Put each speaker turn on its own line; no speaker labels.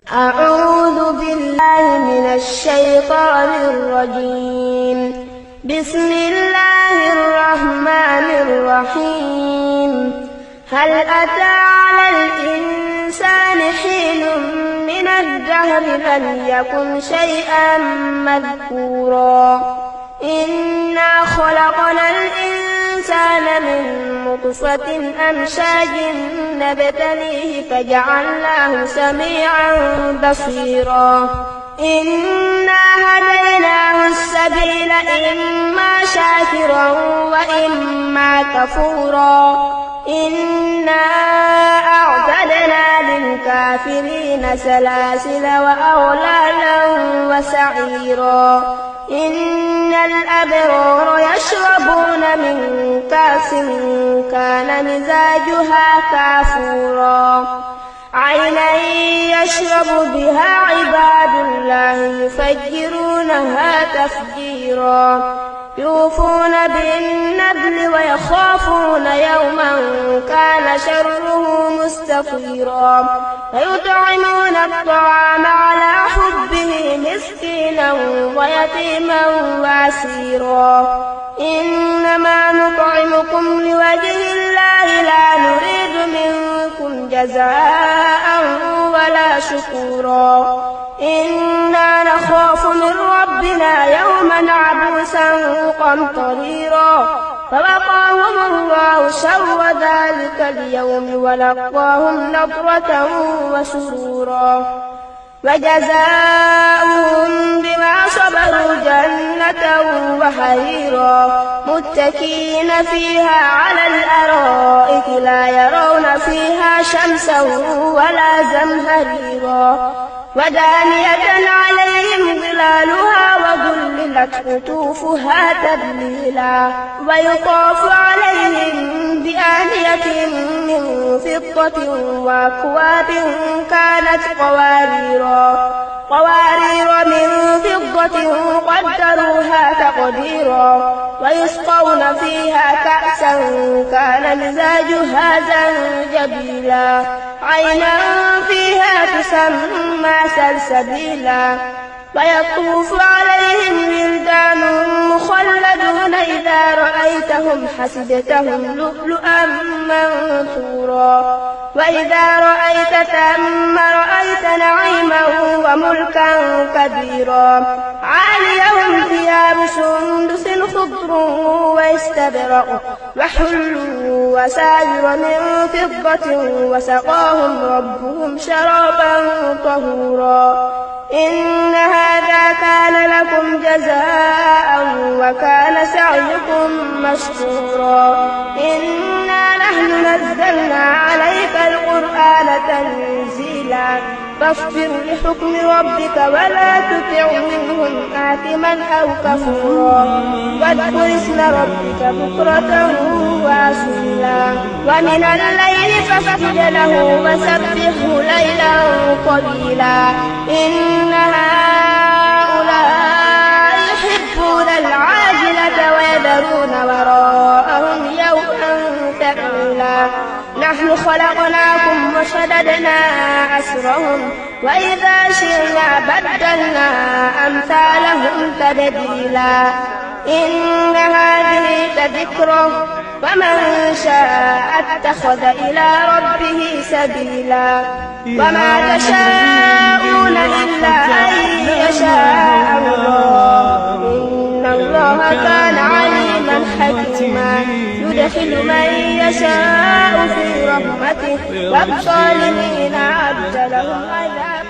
أعوذ بالله من الشيطان الرجيم. بسم الله الرحمن الرحيم. هل أتى على الإنسان حين من الدهر لم يكن شيئا مذكورا إنا خلقنا الإنسان من نطفة أمشاج نبتليه فجعلناه سميعا بصيرا إنا هديناه السبيل إما شاكرا وإما كفورا إنا أعتدنا للكافرين سلاسل وأغلالا وسعيرا إن الأبرار يشربون من كأس كان مزاجها كافورا عينا يشرب بها عباد الله يفجرونها تفجيرا يوفون بالنذر ويخافون يوما كان شره مستطيرا ويطعمون الطعام على حبه مسكينا ويتيما واسيرا إنما نطعمكم لوجه الله لا نريد منكم جزاء ولا شكورا إنا نخاف من ربنا يوما عبوسا قمطريرا فوقاهم الله شر ذلك اليوم ولقاهم نضرة وسرورا وجزاؤهم بما صبروا جنة وحريرا متكئين فيها على الأرائك لا يرون فيها شمسا ولا زمهريرا ودانية عليهم ظلالها وذللت قطوفها تذليلا ويطاف عليهم بآنية من فضة وأكواب كانت قوارير من فضة قدروها تقديرا ويسقون فيها كأسا كان مزاجها زنجبيلا عينا فيها تسمى سلسبيلا ويطوف عليهم ولدان مخلدون إذا رأيتهم حسبتهم لؤلؤا منثورا وإذا رأيت ثم رأيت نعيما وملكا كبيرا عاليهم ثياب سندس خضر واستبرق وحلوا وساور من فضة وسقاهم ربهم شرابا طهورا إن هذا كان لكم جزاء وكان سعيكم مشكورا إنا نحن نزلنا عليك القرآن تنزيلا فاصبر لحكم ربك ولا تطع منهم آثما أو كفورا واذكر اسم ربك بكرة وأصيلا ومن الليل فاسجد له وسبحه ليلا طويلا إن هؤلاء يحبون العاجلة ويذرون وراءهم يوما ثقيلا نحن خلقناكم وشددنا أسرهم وإذا شئنا بدلنا أمثالهم تبديلا إن هذه تذكرة ومن شاء اتخذ إلى ربه سبيلا وما تشاءون إلا أن يشاء الله إن الله كان عليما حكيما يدخل من يشاء في رحمته والظالمين أعد لهم عذابا